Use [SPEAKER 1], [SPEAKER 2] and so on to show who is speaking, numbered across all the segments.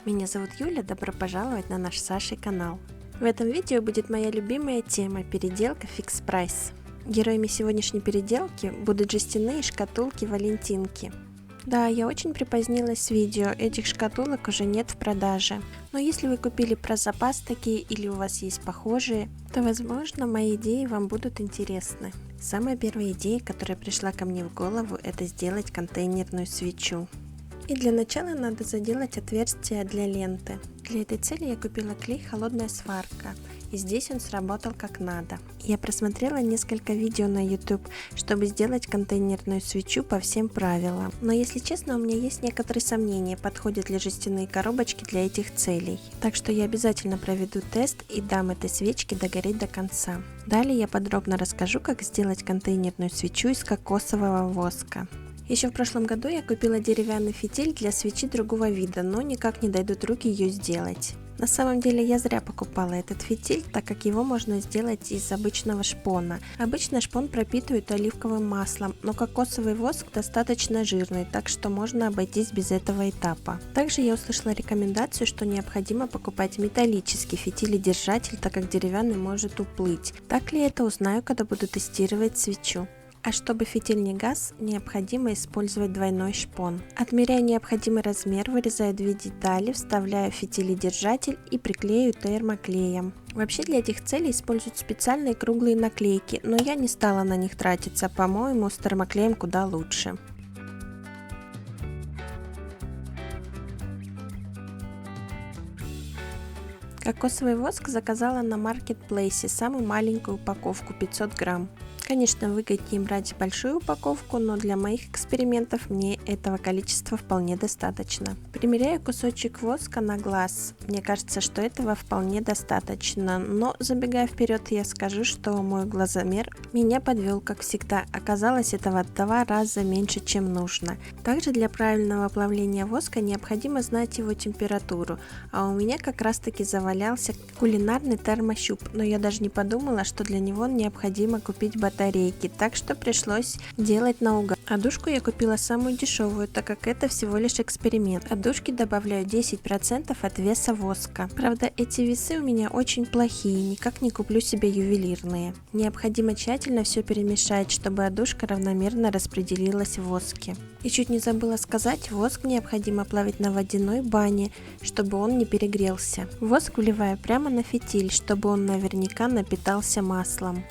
[SPEAKER 1] Меня зовут Юля, добро пожаловать на наш с Сашей канал. В этом видео будет моя любимая тема – переделка Fix Price. Героями сегодняшней переделки будут жестяные шкатулки Валентинки. Да, я очень припозднилась с видео, этих шкатулок уже нет в продаже. Но если вы купили про запас такие или у вас есть похожие, то возможно мои идеи вам будут интересны. Самая первая идея, которая пришла ко мне в голову, это сделать контейнерную свечу. И для начала надо заделать отверстие для ленты. Для этой цели я купила клей «Холодная сварка», и здесь он сработал как надо. Я просмотрела несколько видео на YouTube, чтобы сделать контейнерную свечу по всем правилам. Но если честно, у меня есть некоторые сомнения, подходят ли жестяные коробочки для этих целей. Так что я обязательно проведу тест и дам этой свечке догореть до конца. Далее я подробно расскажу, как сделать контейнерную свечу из кокосового воска. Еще в прошлом году я купила деревянный фитиль для свечи другого вида, но никак не дойдут руки ее сделать. На самом деле я зря покупала этот фитиль, так как его можно сделать из обычного шпона. Обычно шпон пропитывают оливковым маслом, но кокосовый воск достаточно жирный, так что можно обойтись без этого этапа. Также я услышала рекомендацию, что необходимо покупать металлический фитиль-держатель, так как деревянный может уплыть. Так ли это, узнаю, когда буду тестировать свечу. А чтобы фитиль не гас, необходимо использовать двойной шпон. Отмеряю необходимый размер, вырезаю две детали, вставляю фитиль-держатель и приклею термоклеем. Вообще для этих целей используют специальные круглые наклейки, но я не стала на них тратиться, по-моему, с термоклеем куда лучше. Кокосовый воск заказала на маркетплейсе, самую маленькую упаковку 500 грамм. Конечно, выгоднее брать большую упаковку, но для моих экспериментов мне этого количества вполне достаточно. Примеряю кусочек воска на глаз. Мне кажется, что этого вполне достаточно, но забегая вперед, я скажу, что мой глазомер меня подвел, как всегда. Оказалось, этого в 2 раза меньше, чем нужно. Также для правильного плавления воска необходимо знать его температуру, а у меня как раз таки завалялся кулинарный термощуп, но я даже не подумала, что для него необходимо купить батарейки, так что пришлось делать наугад. А дужку я купила самую дешевую, так как это всего лишь эксперимент. От дужки добавляю 10% от веса воска. Правда, эти весы у меня очень плохие, никак не куплю себе ювелирные. Необходимо тщательно все перемешать, чтобы отдушка равномерно распределилась в воске. И чуть не забыла сказать, воск необходимо плавить на водяной бане, чтобы он не перегрелся. Воск вливаю прямо на фитиль, чтобы он наверняка напитался маслом.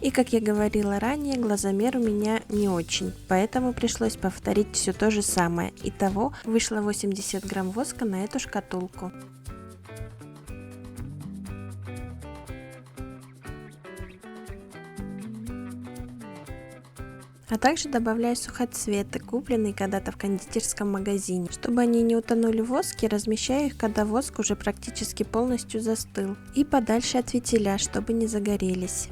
[SPEAKER 1] И как я говорила ранее, глазомер у меня не очень, поэтому пришлось повторить все то же самое. Итого вышло 80 грамм воска на эту шкатулку. А также добавляю сухоцветы, купленные когда-то в кондитерском магазине. Чтобы они не утонули в воске, размещаю их, когда воск уже практически полностью застыл. И подальше от фитиля, чтобы не загорелись.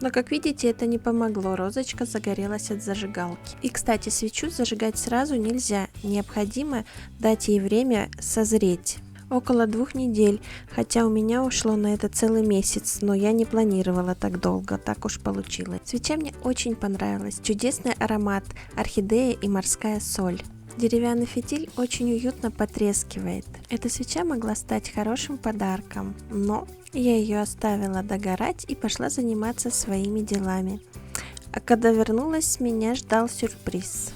[SPEAKER 1] Но, как видите, это не помогло, розочка загорелась от зажигалки. И, кстати, свечу зажигать сразу нельзя, необходимо дать ей время созреть. Около 2 недель, хотя у меня ушло на это целый месяц, но я не планировала так долго, так уж получилось. Свеча мне очень понравилась, чудесный аромат, орхидея и морская соль. Деревянный фитиль очень уютно потрескивает. Эта свеча могла стать хорошим подарком, но я ее оставила догорать и пошла заниматься своими делами. А когда вернулась, меня ждал сюрприз.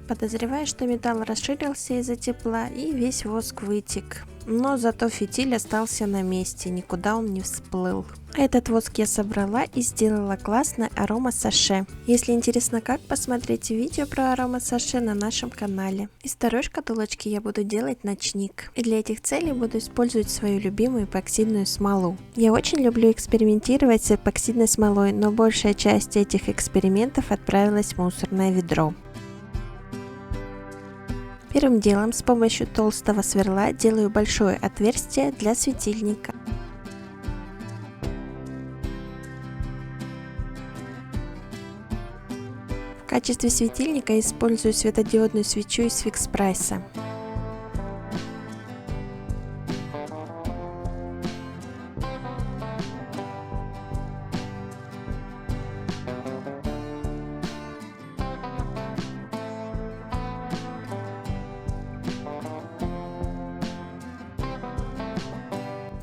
[SPEAKER 1] Подозреваю, что металл расширился из-за тепла и весь воск вытек. Но зато фитиль остался на месте, никуда он не всплыл. Этот воск я собрала и сделала классное арома-саше. Если интересно как, посмотрите видео про арома-саше на нашем канале. Из второй шкатулочки я буду делать ночник. И для этих целей буду использовать свою любимую эпоксидную смолу. Я очень люблю экспериментировать с эпоксидной смолой, но большая часть этих экспериментов отправилась в мусорное ведро. Первым делом с помощью толстого сверла делаю большое отверстие для светильника. В качестве светильника использую светодиодную свечу из Fix Price.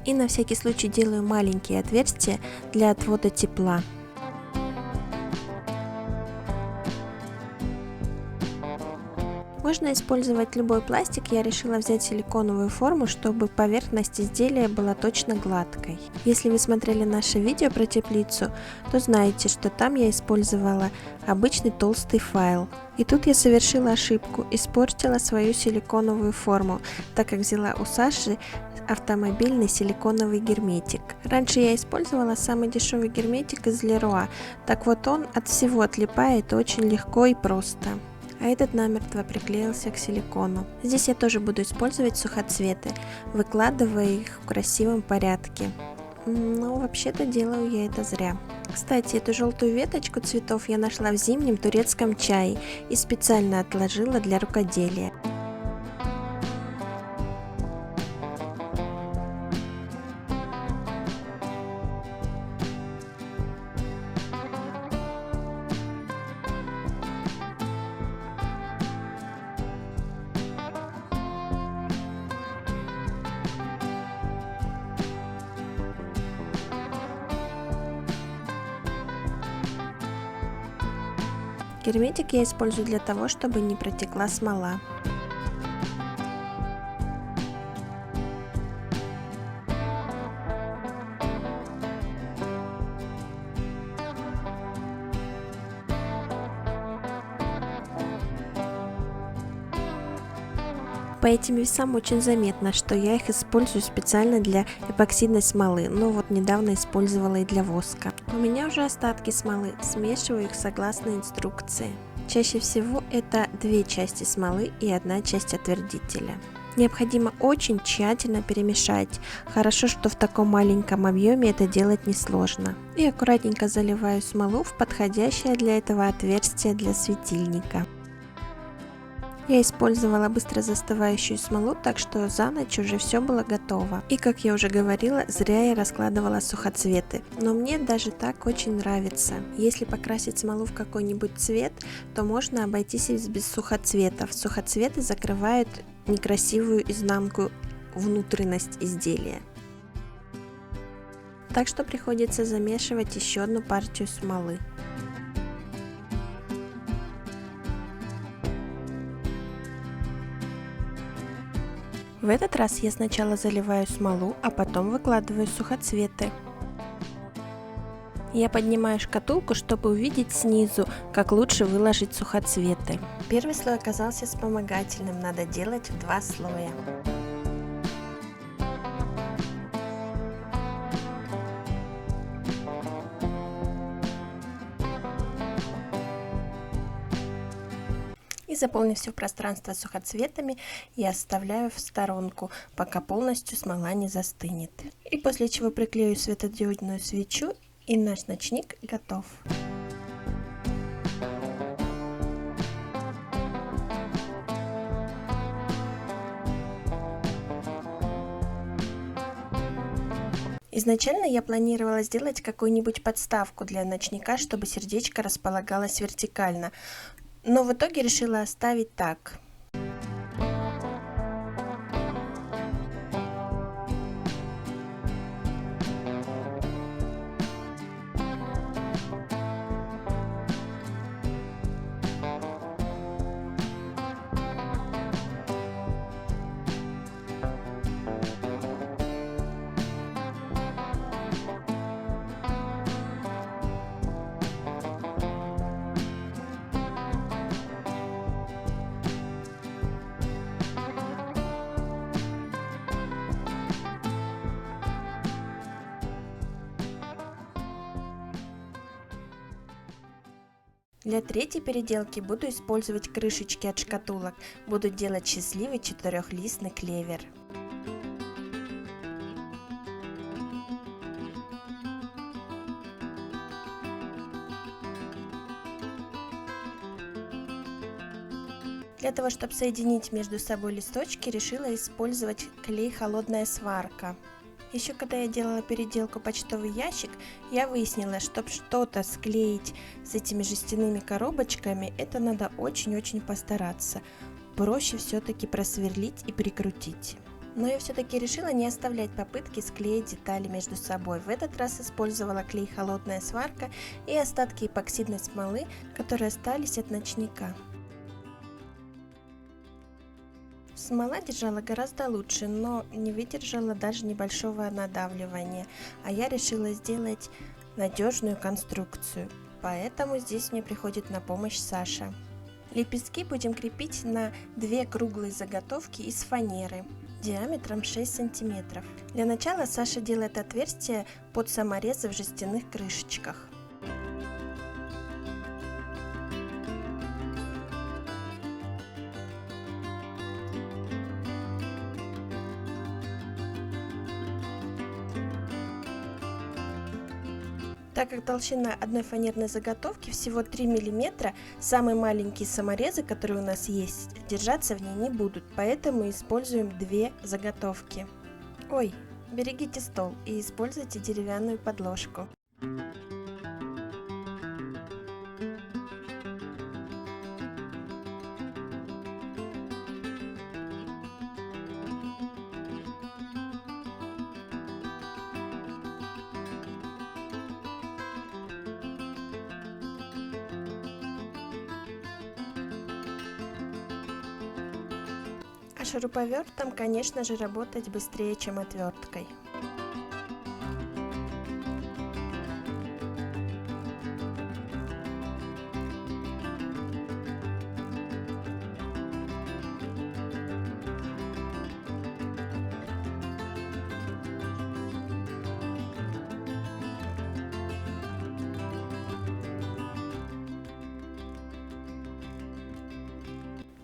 [SPEAKER 1] И на всякий случай делаю маленькие отверстия для отвода тепла. Можно использовать любой пластик, я решила взять силиконовую форму, чтобы поверхность изделия была точно гладкой. Если вы смотрели наше видео про теплицу, то знаете, что там я использовала обычный толстый файл. И тут я совершила ошибку, испортила свою силиконовую форму, так как взяла у Саши автомобильный силиконовый герметик. Раньше я использовала самый дешевый герметик из Leroy, так вот он от всего отлипает очень легко и просто. А этот намертво приклеился к силикону. Здесь я тоже буду использовать сухоцветы, выкладывая их в красивом порядке. Но вообще-то делаю я это зря. Кстати, эту желтую веточку цветов я нашла в зимнем турецком чае и специально отложила для рукоделия. Герметик я использую для того, чтобы не протекла смола. По этим весам очень заметно, что я их использую специально для эпоксидной смолы, но вот недавно использовала и для воска. У меня уже остатки смолы, смешиваю их согласно инструкции. Чаще всего это 2 части смолы и 1 часть отвердителя. Необходимо очень тщательно перемешать. Хорошо, что в таком маленьком объеме это делать несложно. И аккуратненько заливаю смолу в подходящее для этого отверстие для светильника. Я использовала быстро застывающую смолу, так что за ночь уже все было готово. И как я уже говорила, зря я раскладывала сухоцветы, но мне даже так очень нравится. Если покрасить смолу в какой-нибудь цвет, то можно обойтись без сухоцветов. Сухоцветы закрывают некрасивую изнанку, внутренность изделия. Так что приходится замешивать еще одну партию смолы. В этот раз я сначала заливаю смолу, а потом выкладываю сухоцветы. Я поднимаю шкатулку, чтобы увидеть снизу, как лучше выложить сухоцветы. Первый слой оказался вспомогательным, надо делать в 2 слоя. И заполнив все пространство сухоцветами, я оставляю в сторонку, пока полностью смола не застынет. И после чего приклею светодиодную свечу, и наш ночник готов. Изначально я планировала сделать какую-нибудь подставку для ночника, чтобы сердечко располагалось вертикально. Но в итоге решила оставить так. Для третьей переделки буду использовать крышечки от шкатулок. Буду делать счастливый 4-листный клевер. Для того, чтобы соединить между собой листочки, решила использовать клей «Холодная сварка». Еще когда я делала переделку почтовый ящик, я выяснила, чтобы что-то склеить с этими жестяными коробочками, это надо очень-очень постараться. Проще все-таки просверлить и прикрутить. Но я все-таки решила не оставлять попытки склеить детали между собой. В этот раз использовала клей холодная сварка и остатки эпоксидной смолы, которые остались от ночника. Смола держала гораздо лучше, но не выдержала даже небольшого надавливания, а я решила сделать надежную конструкцию, поэтому здесь мне приходит на помощь Саша. Лепестки будем крепить на две круглые заготовки из фанеры диаметром 6 сантиметров. Для начала Саша делает отверстие под саморезы в жестяных крышечках. Так как толщина одной фанерной заготовки всего 3 мм, самые маленькие саморезы, которые у нас есть, держаться в ней не будут, поэтому используем две заготовки. Ой, берегите стол и используйте деревянную подложку. А шуруповертом, конечно же, работать быстрее, чем отверткой.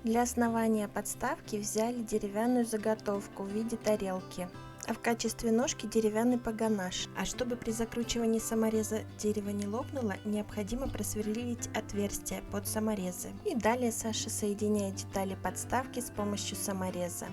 [SPEAKER 1] Для основания подставки взяли деревянную заготовку в виде тарелки, а в качестве ножки деревянный погонаж. А чтобы при закручивании самореза дерево не лопнуло, необходимо просверлить отверстие под саморезы. И далее Саша соединяет детали подставки с помощью самореза.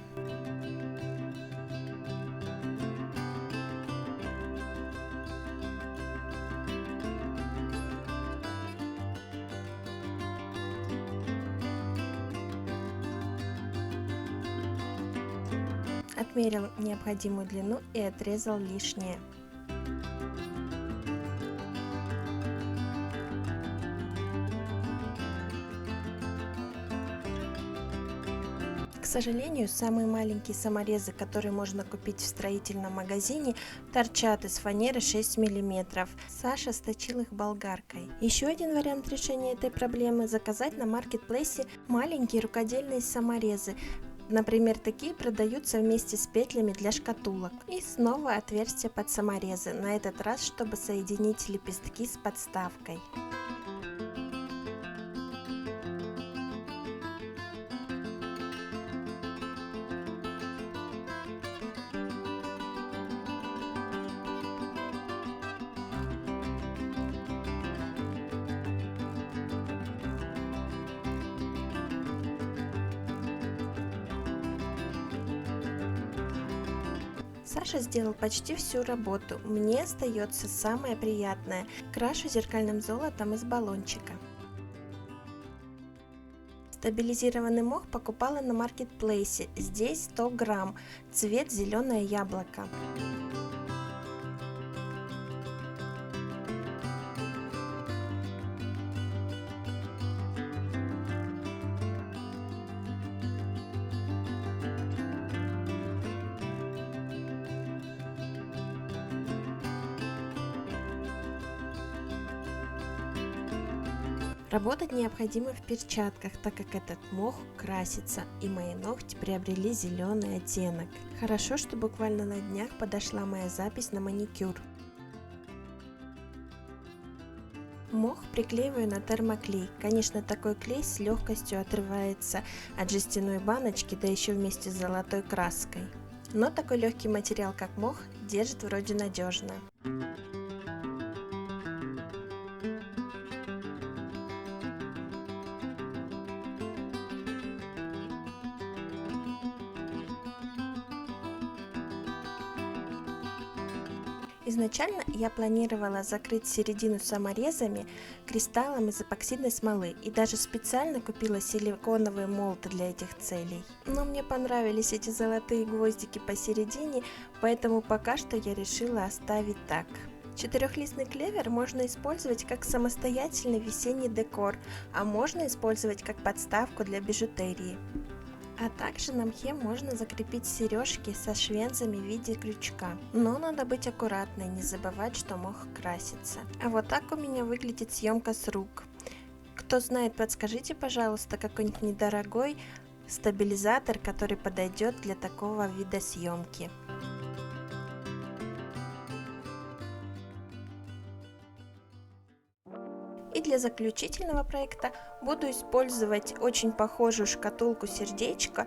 [SPEAKER 1] Отмерил необходимую длину и отрезал лишнее. К сожалению, самые маленькие саморезы, которые можно купить в строительном магазине, торчат из фанеры 6 мм. Саша сточил их болгаркой. Еще один вариант решения этой проблемы – заказать на маркетплейсе маленькие рукодельные саморезы. Например, такие продаются вместе с петлями для шкатулок. И снова отверстие под саморезы, на этот раз, чтобы соединить лепестки с подставкой. Саша сделал почти всю работу, мне остается самое приятное – крашу зеркальным золотом из баллончика. Стабилизированный мох покупала на маркетплейсе, здесь 100 грамм, цвет зеленое яблоко. Работать необходимо в перчатках, так как этот мох красится, и мои ногти приобрели зеленый оттенок. Хорошо, что буквально на днях подошла моя запись на маникюр. Мох приклеиваю на термоклей. Конечно, такой клей с легкостью отрывается от жестяной баночки, да еще вместе с золотой краской. Но такой легкий материал, как мох, держит вроде надежно. Изначально я планировала закрыть середину саморезами кристаллом из эпоксидной смолы и даже специально купила силиконовые молоты для этих целей. Но мне понравились эти золотые гвоздики посередине, поэтому пока что я решила оставить так. Четырехлистный клевер можно использовать как самостоятельный весенний декор, а можно использовать как подставку для бижутерии. А также на мхе можно закрепить сережки со швензами в виде крючка. Но надо быть аккуратной, не забывать, что мох красится. А вот так у меня выглядит съемка с рук. Кто знает, подскажите, пожалуйста, какой-нибудь недорогой стабилизатор, который подойдет для такого вида съемки. И для заключительного проекта буду использовать очень похожую шкатулку сердечко,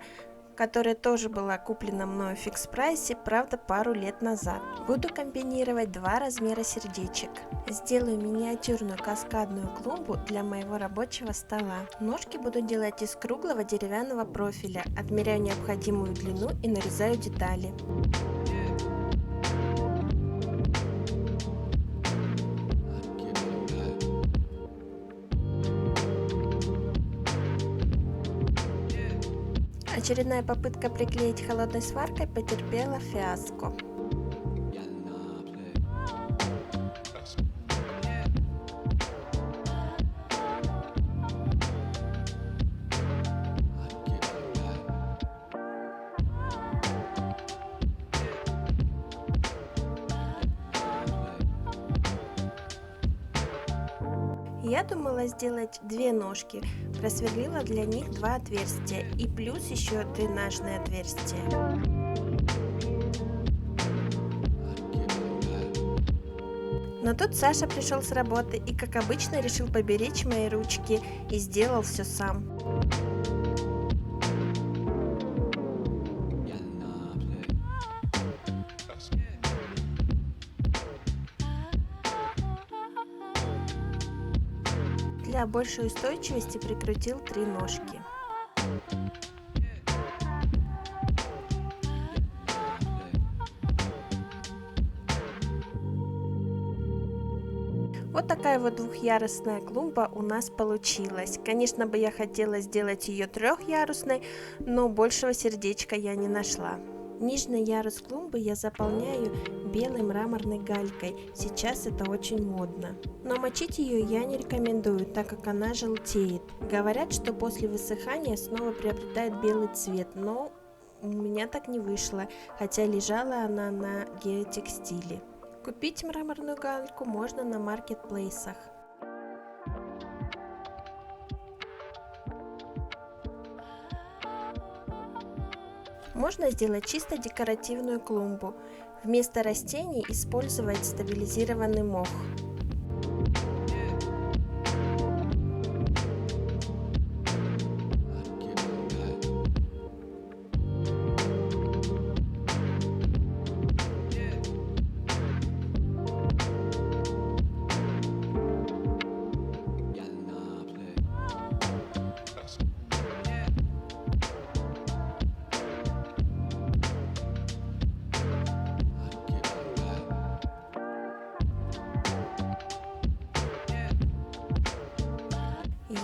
[SPEAKER 1] которая тоже была куплена мною в фикс-прайсе, правда, пару лет назад. Буду комбинировать два размера сердечек. Сделаю миниатюрную каскадную клумбу для моего рабочего стола. Ножки буду делать из круглого деревянного профиля. Отмеряю необходимую длину и нарезаю детали. Очередная попытка приклеить холодной сваркой потерпела фиаско. Я думала сделать две ножки, просверлила для них два отверстия и плюс еще дренажное отверстие. Но тут Саша пришел с работы и, как обычно, решил поберечь мои ручки и сделал все сам. Для большей устойчивости прикрутил три ножки. Вот такая вот двухъярусная клумба у нас получилась. Конечно бы я хотела сделать ее трехъярусной, но большего сердечка я не нашла. Нижний ярус клумбы я заполняю белой мраморной галькой, сейчас это очень модно. Но мочить ее я не рекомендую, так как она желтеет. Говорят, что после высыхания снова приобретает белый цвет, но у меня так не вышло, хотя лежала она на геотекстиле. Купить мраморную гальку можно на маркетплейсах. Можно сделать чисто декоративную клумбу. Вместо растений использовать стабилизированный мох.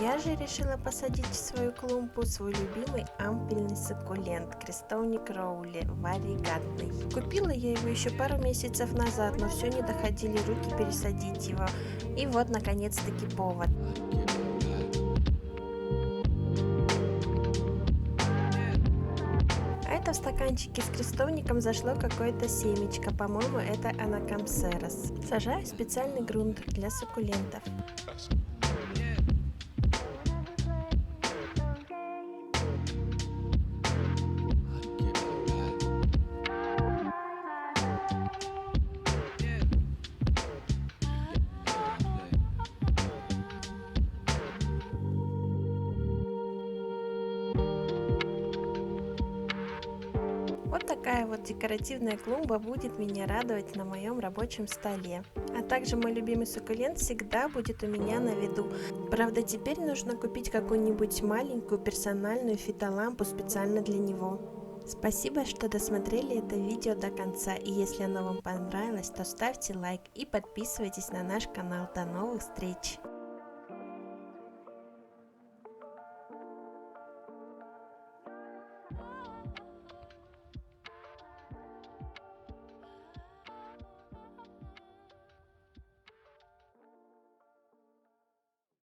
[SPEAKER 1] Я же решила посадить в свою клумбу свой любимый ампельный суккулент крестовник Роули, варигатный. Купила я его еще пару месяцев назад, но все не доходили руки пересадить его. И вот наконец-таки повод. А это в стаканчике с крестовником зашло какое-то семечко, по-моему, это анакамсерос. Сажаю в специальный грунт для суккулентов. Вот такая вот декоративная клумба будет меня радовать на моем рабочем столе. А также мой любимый суккулент всегда будет у меня на виду. Правда, теперь нужно купить какую-нибудь маленькую персональную фитолампу специально для него. Спасибо, что досмотрели это видео до конца, и если оно вам понравилось, то ставьте лайк и подписывайтесь на наш канал. До новых встреч!